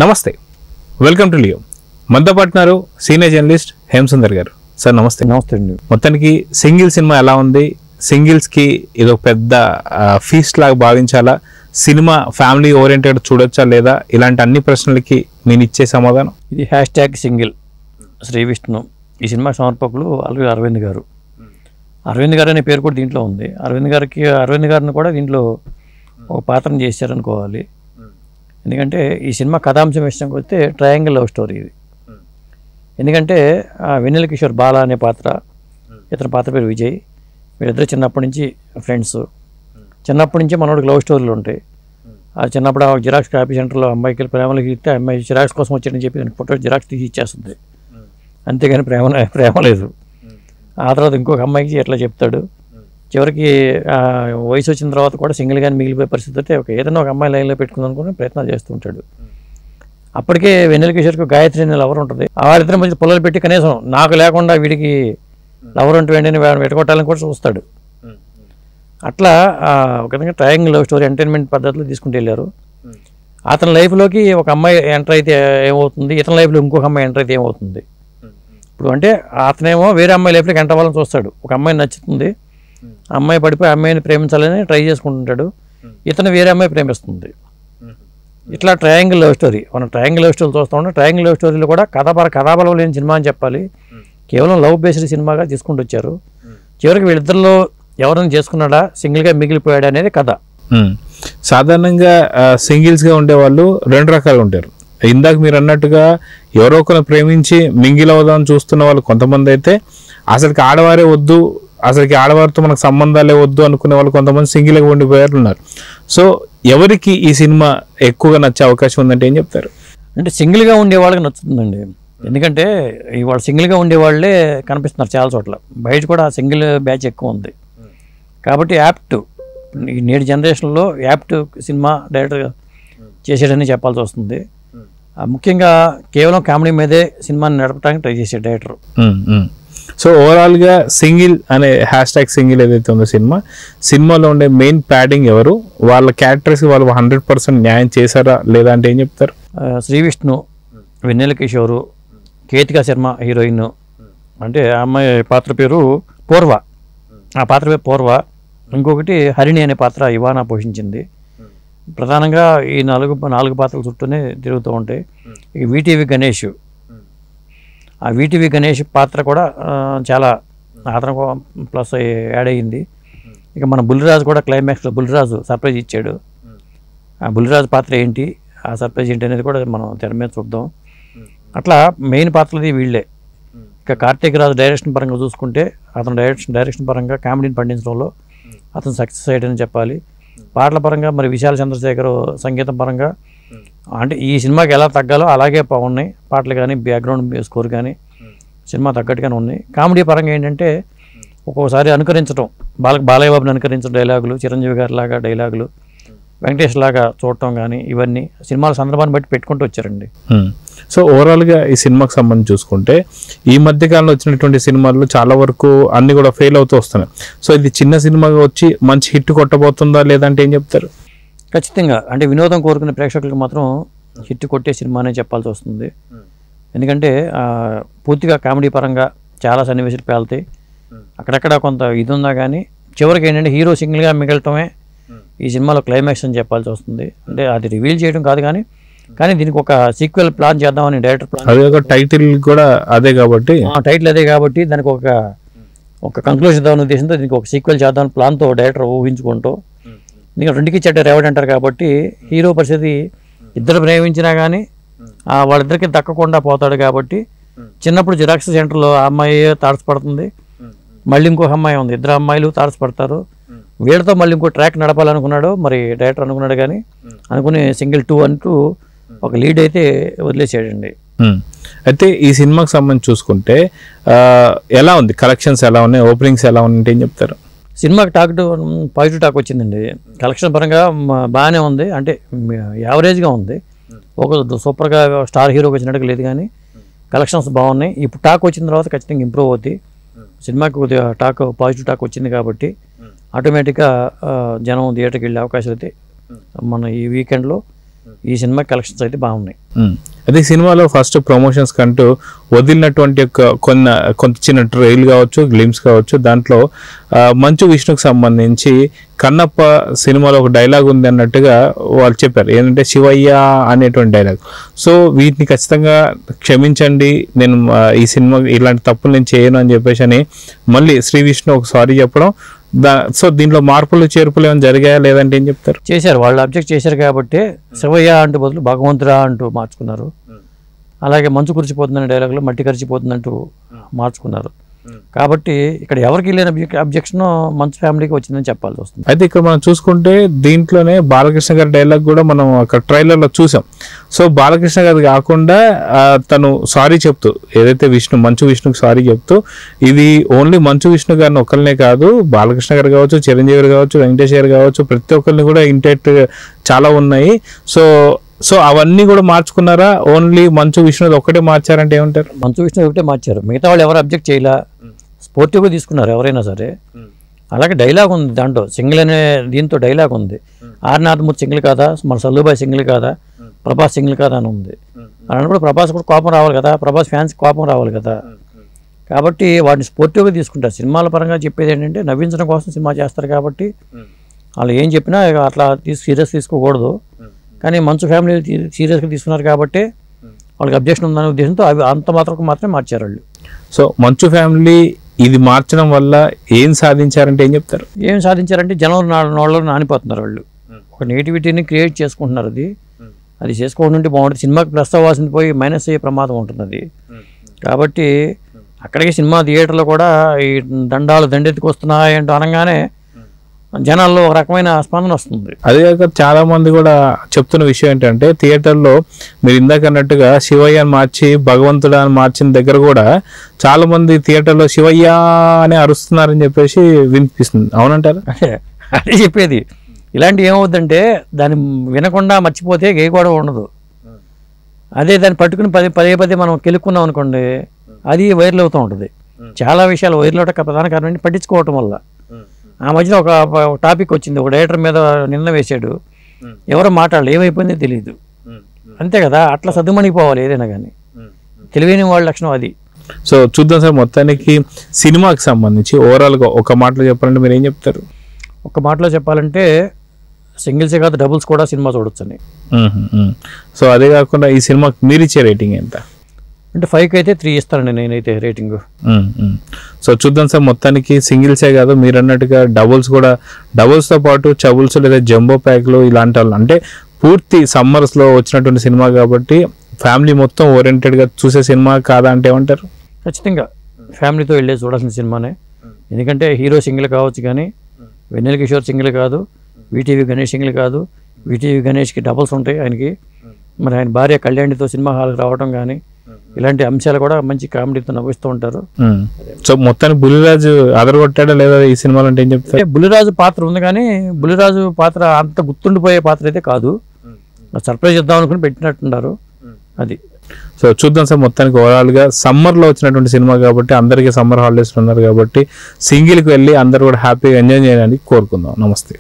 నమస్తే, welcome to Leo. మనతో పాటున్నారు senior journalist Hemasundar గారు. సార్ నమస్తే. నమస్తే అండి. మొత్తానికి సింగిల్ సినిమా ఎలా ఉంది? సింగిల్స్కి ఇది ఒక పెద్ద ఫీస్ట్ లాగా భావించాలా? సినిమా ఫ్యామిలీ ఓరియంటెడ్ చూడొచ్చా లేదా? ఇలాంటి అన్ని ప్రశ్నలకి నేను ఇచ్చే సమాధానం ఇది #సింగిల్ శ్రీ విష్ణు. ఈ సినిమా సమర్పకులు అరవింద్ గారు. అరవింద్ గారు అనే పేరు కూడా దీంట్లో ఉంది. అరవింద్ గారిని కూడా దీంట్లో ఒక పాత్రను చేశారనుకోవాలి. ఎందుకంటే ఈ సినిమా కథాంశం విషయానికి వస్తే ట్రయాంగిల్ లవ్ స్టోరీ ఇది. ఎందుకంటే వెన్నెల కిషోర్ బాలా అనే పాత్ర, ఇతని పాత్ర పేరు విజయ్. వీళ్ళిద్దరు చిన్నప్పటి నుంచి ఫ్రెండ్స్. చిన్నప్పటి నుంచి మనోడికి లవ్ స్టోరీలు ఉంటాయి. ఆ చిన్నప్పుడు ఆ జిరాక్స్ కాపీ సెంటర్లో అమ్మాయికి ప్రేమలకి ఇస్తే అమ్మాయి జిరాక్స్ కోసం వచ్చాడని చెప్పి ఫోటో జిరాక్స్ తీసి ఇచ్చేస్తుంది. అంతేగాని ప్రేమ లేదు. ఆ తర్వాత ఇంకొక అమ్మాయికి ఎట్లా చెప్తాడు. చివరికి వయసు వచ్చిన తర్వాత కూడా సింగిల్గానే మిగిలిపోయే పరిస్థితి అయితే ఏదైనా ఒక అమ్మాయి లైన్లో పెట్టుకుందాం అనుకుని ప్రయత్నాలు చేస్తూ ఉంటాడు. అప్పటికే వెన్నెల కిషోర్కి గాయత్రి అనే లవర్ ఉంటుంది. వారిద్దరి మధ్య పొలాలు పెట్టి కనీసం నాకు లేకుండా వీడికి లవర్ ఉంటూ వెంటనే పెట్టుకోవటాలని కూడా చూస్తాడు. అట్లా ఒక విధంగా ట్రయాంగిల్ లవ్ స్టోరీ ఎంటర్టైన్మెంట్ పద్ధతిలో తీసుకుంటూ వెళ్ళారు. అతని లైఫ్లోకి ఒక అమ్మాయి ఎంటర్ అయితే ఏమవుతుంది, ఇతని లైఫ్లో ఇంకొక అమ్మాయి ఎంటర్ అయితే ఏమవుతుంది. ఇప్పుడు అంటే అతనేమో వేరే అమ్మాయి లైఫ్లోకి ఎంటర్ అవ్వాలని చూస్తాడు. ఒక అమ్మాయి నచ్చుతుంది, అమ్మాయి పడిపోయి అమ్మాయిని ప్రేమించాలని ట్రై చేసుకుంటుంటాడు. ఇతను వేరే అమ్మాయి ప్రేమిస్తుంది. ఇట్లా ట్రయాంగిల్ లవ్ స్టోరీ. మనం ట్రయాంగిల్ లవ్ స్టోరీ చూస్తూ ఉంటాం. ట్రయాంగిల్ లవ్ స్టోరీలో కూడా కథాబలం లేని సినిమా అని చెప్పాలి. కేవలం లవ్ బేస్డ్ సినిమాగా తీసుకుంటూ వచ్చారు. చివరికి వీళ్ళిద్దరిలో ఎవరైనా చేసుకున్నాడా, సింగిల్గా మిగిలిపోయాడా అనేది కథ. సాధారణంగా సింగిల్స్గా ఉండేవాళ్ళు రెండు రకాలు ఉంటారు. ఇందాక మీరు అన్నట్టుగా ఎవరో ఒకరు ప్రేమించి మింగిల్ అవుదామని చూస్తున్న వాళ్ళు కొంతమంది అయితే, అసలుకి ఆడవారే వద్దు, అసలుకి ఆడవారితో మనకు సంబంధాలే వద్దు అనుకునే వాళ్ళు కొంతమంది సింగిల్గా ఉండిపోయారు ఉన్నారు. సో ఎవరికి ఈ సినిమా ఎక్కువగా నచ్చే అవకాశం ఉందంటే ఏం చెప్తారు? అంటే సింగిల్గా ఉండే వాళ్ళకి నచ్చుతుందండి. ఎందుకంటే ఇవాళ సింగిల్గా ఉండేవాళ్ళే కనిపిస్తున్నారు చాలా చోట్ల. బయట కూడా సింగిల్ బ్యాచ్ ఎక్కువ ఉంది. కాబట్టి యాప్ట్ నేటి జనరేషన్లో యాప్ట్ సినిమా డైరెక్టర్ చేసాడని చెప్పాల్సి వస్తుంది. ముఖ్యంగా కేవలం కామెడీ మీదే సినిమాని నడపడానికి ట్రై చేసే డైరెక్టర్. సో ఓవరాల్గా సింగిల్ అనే #సింగిల్ ఏదైతే ఉందో సినిమాలో ఉండే మెయిన్ ప్యాడింగ్ ఎవరు, వాళ్ళ క్యారెక్టర్స్కి వాళ్ళు 100% న్యాయం చేశారా లేదా అంటే ఏం చెప్తారు? శ్రీ విష్ణు, వెన్నెల కిషోరు, కేతికా శర్మ హీరోయిన్. అంటే ఆ అమ్మాయి పాత్ర పేరు పూర్వ. ఆ పాత్ర పేరు పూర్వ. ఇంకొకటి హరిణి అనే పాత్ర ఇవానా పోషించింది. ప్రధానంగా ఈ నాలుగు పాత్రల చుట్టూనే తిరుగుతూ ఉంటాయి. ఇక వీటీవీ గణేష్. ఆ వీటీవీ గణేష్ పాత్ర కూడా చాలా అతను ప్లస్ యాడ్ అయ్యింది. ఇక మన బుల్లిరాజు కూడా క్లైమాక్స్లో బుల్లిరాజు సర్ప్రైజ్ ఇచ్చాడు. ఆ బుల్లిరాజు పాత్ర ఏంటి, ఆ సర్ప్రైజ్ ఏంటి అనేది కూడా మనం తెర మీద చూద్దాం. అట్లా మెయిన్ పాత్రది వీళ్ళే. ఇక కార్తీక్ రాజు డైరెక్షన్ పరంగా చూసుకుంటే అతను డైరెక్షన్ పరంగా కామెడీని పండించడంలో అతను సక్సెస్ అయ్యాడని చెప్పాలి. పాటల పరంగా మరి విశాల్ చంద్రశేఖర్ సంగీతం పరంగా అంటే ఈ సినిమాకి ఎలా తగ్గాలో అలాగే ఉన్నాయి. పాటలు కానీ బ్యాక్గ్రౌండ్ స్కోర్ కానీ సినిమా తగ్గట్టుగానే ఉన్నాయి. కామెడీ పరంగా ఏంటంటే ఒక్కొక్కసారి అనుకరించడం, బాలయ్య బాబుని అనుకరించడం డైలాగులు, చిరంజీవి గారి లాగా డైలాగులు, వెంకటేష్ లాగా చూడటం కానీ ఇవన్నీ సినిమాల సందర్భాన్ని బట్టి పెట్టుకుంటూ వచ్చారండి. సో ఓవరాల్గా ఈ సినిమాకి సంబంధించి చూసుకుంటే ఈ మధ్యకాలంలో వచ్చినటువంటి సినిమాల్లో చాలా వరకు అన్ని కూడా ఫెయిల్ అవుతూ వస్తున్నాయి. సో ఇది చిన్న సినిమాగా వచ్చి మంచి హిట్ కొట్టబోతుందా లేదంటే ఏం చెప్తారు? ఖచ్చితంగా అంటే వినోదం కోరుకునే ప్రేక్షకులకు మాత్రం హిట్ కొట్టే సినిమా అనే చెప్పాల్సి వస్తుంది. ఎందుకంటే పూర్తిగా కామెడీ పరంగా చాలా సన్నివేశాలు పేలుతాయి. అక్కడక్కడ కొంత ఇది ఉందా కానీ చివరికి ఏంటంటే హీరో సింగిల్గా మిగలటమే ఈ సినిమాలో క్లైమాక్స్ అని చెప్పాల్సి వస్తుంది. అంటే అది రివీల్ చేయడం కాదు కానీ దీనికి ఒక సీక్వెల్ ప్లాన్ చేద్దామని డైరెక్టర్ ప్లాన్. టైటిల్ కూడా అదే కాబట్టి దానికి ఒక కంక్లూజన్ ఇద్దామని ఉద్దేశంతో దీనికి ఒక సీక్వెల్ చేద్దామని ప్లాన్తో డైరెక్టర్ ఊహించుకుంటూ, ఇంకా రెండుకి చెట్ట రేవడి అంటారు కాబట్టి హీరో పరిస్థితి ఇద్దరు ప్రేమించినా కానీ వాళ్ళిద్దరికి దక్కకుండా పోతాడు. కాబట్టి చిన్నప్పుడు జిరాక్స్ సెంటర్లో ఆ అమ్మాయి తారసపడుతుంది, మళ్ళీ ఇంకొక అమ్మాయి ఉంది, ఇద్దరు అమ్మాయిలు తారసపడతారు. వీళ్ళతో మళ్ళీ ఇంకో ట్రాక్ నడపాలనుకున్నాడు మరి డైరెక్టర్ అనుకున్నాడు కానీ అనుకుని సింగిల్ 2 అంటూ ఒక లీడ్ అయితే వదిలేసాడండి. అయితే ఈ సినిమాకి సంబంధించి చూసుకుంటే ఎలా ఉంది, కలెక్షన్స్ ఎలా ఉన్నాయి, ఓపెనింగ్స్ ఎలా ఉన్నాయి ఏం చెప్తారు? సినిమాకి పాజిటివ్ టాక్ వచ్చిందండి. కలెక్షన్ పరంగా బాగానే ఉంది, అంటే యావరేజ్గా ఉంది. ఒక సూపర్గా స్టార్ హీరోకి వచ్చినట్టుగా లేదు కానీ కలెక్షన్స్ బాగున్నాయి. ఇప్పుడు టాక్ వచ్చిన తర్వాత ఖచ్చితంగా ఇంప్రూవ్ అవుతాయి. సినిమాకి కొద్దిగా పాజిటివ్ టాక్ వచ్చింది కాబట్టి ఆటోమేటిక్గా జనం థియేటర్కి వెళ్ళే అవకాశాలు అయితే మన ఈ వీకెండ్లో ఈ సినిమా కలెక్షన్స్ అయితే బాగున్నాయి. అదే సినిమాలో ఫస్ట్ ప్రమోషన్స్ కంటూ వదిలినటువంటి కొంత చిన్న ట్రైల్ కావచ్చు, గ్లిమ్స్ కావచ్చు, దాంట్లో మంచు విష్ణుకు సంబంధించి కన్నప్ప సినిమాలో ఒక డైలాగ్ ఉంది అన్నట్టుగా వాళ్ళు చెప్పారు, ఏంటంటే శివయ్య అనేటువంటి డైలాగ్. సో వీటిని ఖచ్చితంగా క్షమించండి, నేను ఈ సినిమా ఇలాంటి తప్పులు నేను చేయను అని చెప్పేసి అని మళ్ళీ శ్రీ విష్ణు ఒక సారీ చెప్పడం. సో దీంట్లో మార్పులు చేర్పులు ఏమైనా జరిగాయా లేదంటే ఏం చెప్తారు? చేశారు, వాళ్ళు అబ్జెక్ట్ చేశారు కాబట్టి శివయ్య అంటూ బదులు భగవంతుడా అంటూ మార్చుకున్నారు. అలాగే మంచు కురిచిపోతుందనే డైలాగ్లో మట్టి కరిచిపోతుందంటూ మార్చుకున్నారు. కాబట్టి ఇక్కడ ఎవరికి లేని అబ్జెక్షన్ మంచు ఫ్యామిలీకి వచ్చిందని చెప్పాల్సి వస్తుంది. అయితే ఇక్కడ మనం చూసుకుంటే దీంట్లోనే బాలకృష్ణ గారి డైలాగ్ కూడా మనం అక్కడ ట్రైలర్లో చూసాం. సో బాలకృష్ణ గారు కాకుండా తను సారీ చెప్తూ, ఏదైతే మంచు విష్ణుకి సారీ చెప్తూ, ఇది ఓన్లీ మంచు విష్ణు గారిని ఒక్కరినే కాదు, బాలకృష్ణ గారు కావచ్చు, చిరంజీవి గారు కావచ్చు, వెంకటేష్ గారు కావచ్చు, ప్రతి ఒక్కరిని కూడా ఇంటెక్ట్ చాలా ఉన్నాయి. సో అవన్నీ కూడా మార్చుకున్నారా? ఓన్లీ మంచు విష్ణు ఒక్కటే మార్చారంటే ఏమంటారు? మంచు విష్ణు ఒకటే మార్చారు, మిగతా వాళ్ళు ఎవరు అబ్జెక్ట్ చేయలే, స్పోర్టివ్గా తీసుకున్నారు ఎవరైనా సరే. అలాగే డైలాగ్ ఉంది దాంట్లో, సింగిల్ అనే దీంతో డైలాగ్ ఉంది. ఆర్నాథమూర్తి సింగిల్ కాదా, మన సల్లుబాయ్ సింగిల్ కాదా, ప్రభాస్ సింగిల్ కాదా అని ఉంది. అన్నప్పుడు ప్రభాస్ కూడా కోపం రావాలి కదా, ప్రభాస్ ఫ్యాన్స్ కోపం రావాలి కదా. కాబట్టి వాటిని స్పోర్టివ్గా తీసుకుంటారు. సినిమాల పరంగా చెప్పేది ఏంటంటే నవ్వించడం కోసం సినిమా చేస్తారు కాబట్టి వాళ్ళు ఏం చెప్పినా అట్లా సీరియస్ తీసుకోకూడదు. కానీ మంచు ఫ్యామిలీ సీరియస్గా తీసుకున్నారు కాబట్టి వాళ్ళకి అబ్జెక్షన్ ఉందనే ఉద్దేశంతో అవి అంత మాత్రమే మార్చారు వాళ్ళు. సో మంచు ఫ్యామిలీ ఇది మార్చడం వల్ల ఏం సాధించారంటే ఏం చెప్తారు? ఏం సాధించారంటే జనం నోళ్ళలో నానిపోతున్నారు వాళ్ళు, ఒక నెగిటివిటీని క్రియేట్ చేసుకుంటున్నారు. అది చేసుకోకుండా బాగుంటుంది. సినిమాకి ప్లస్ అవ్వాల్సింది పోయి మైనస్ అయ్యే ప్రమాదం ఉంటుంది అది. కాబట్టి అక్కడికి సినిమా థియేటర్లో కూడా ఈ దండెత్తుకొస్తున్నాయి అంటూ అనగానే జనాల్లో ఒక రకమైన స్పందన వస్తుంది. అదే కాక చాలా మంది కూడా చెప్తున్న విషయం ఏంటంటే, థియేటర్లో మీరు ఇందాక అన్నట్టుగా శివయ్య అని మార్చి భగవంతుడా అని మార్చిన దగ్గర కూడా చాలా మంది థియేటర్లో శివయ్య అని అరుస్తున్నారని చెప్పేసి వినిపిస్తుంది. అవునంటారు? అదే చెప్పేది. ఇలాంటి ఏమవుతుందంటే దాన్ని వినకుండా మర్చిపోతే ఏ కూడా ఉండదు. అదే దాన్ని పట్టుకుని పదే మనం కెలుక్కున్నాం అనుకోండి, అది వైరల్ అవుతూ ఉంటుంది. చాలా విషయాలు వైరల్ అవడానికి ప్రధాన కారణం పట్టించుకోవటం వల్ల. ఆ మధ్యన ఒక టాపిక్ వచ్చింది, ఒక డైరెక్టర్ మీద నిన్న వేసాడు, ఎవరో మాట్లాడాలి, ఏమైపోయిందో తెలియదు. అంతే కదా, అట్లా సర్దుమణిపోవాలి ఏదైనా కానీ, తెలివైన వాళ్ళ లక్షణం అది. సో చూద్దాం సార్, మొత్తానికి సినిమాకి సంబంధించి ఓవరాల్గా ఒక మాటలో చెప్పాలంటే మీరు ఏం చెప్తారు? ఒక మాటలో చెప్పాలంటే సింగిల్సే కాదు డబుల్స్ కూడా సినిమా చూడొచ్చని. సో అదే కాకుండా ఈ సినిమాకి మీరు ఇచ్చే రేటింగ్ ఎంత? అంటే 5కి అయితే 3 ఇస్తానండి నేనైతే రేటింగ్. సో చూద్దాం సార్, మొత్తానికి సింగిల్సే కాదు మీరు అన్నట్టుగా డబుల్స్తో పాటు చబుల్స్ లేదా జంబో ప్యాక్లు ఇలాంటి వాళ్ళు, అంటే పూర్తి సమ్మర్స్లో వచ్చినటువంటి సినిమా కాబట్టి ఫ్యామిలీ మొత్తం ఓరియంటెడ్గా చూసే సినిమా కాదా అంటే ఏమంటారు? ఖచ్చితంగా ఫ్యామిలీతో వెళ్ళే చూడాల్సిన సినిమానే. ఎందుకంటే హీరో సింగిల్ కావచ్చు కానీ వెన్నెల కిషోర్ సింగిల్ కాదు, వీటీవీ గణేష్ సింగిల్ కాదు. వీటీవీ గణేష్కి డబుల్స్ ఉంటాయి ఆయనకి. మరి ఆయన భార్య కళ్యాణితో సినిమా హాల్కి రావడం కానీ ఇలాంటి అంశాలు కూడా మంచి కామెడీతో నవ్విస్తూ ఉంటారు. సో మొత్తానికి బుల్లిరాజు అదరగొట్టాడా లేదా ఈ సినిమాలో అంటే ఏం చెప్తారు? బుల్లిరాజు పాత్ర ఉంది కానీ బుల్లిరాజు పాత్ర అంత గుర్తుండిపోయే పాత్ర అయితే కాదు. సర్ప్రైజ్ ఇద్దాం అనుకుని పెట్టినట్టున్నారు అది. సో చూద్దాం సార్, మొత్తానికి ఓవరాల్గా సమ్మర్లో వచ్చినటువంటి సినిమా కాబట్టి అందరికీ సమ్మర్ హాలిడేస్ ఉన్నారు కాబట్టి సింగిల్కి వెళ్ళి అందరూ కూడా హ్యాపీగా ఎంజాయ్ చేయడానికి కోరుకుందాం. నమస్తే.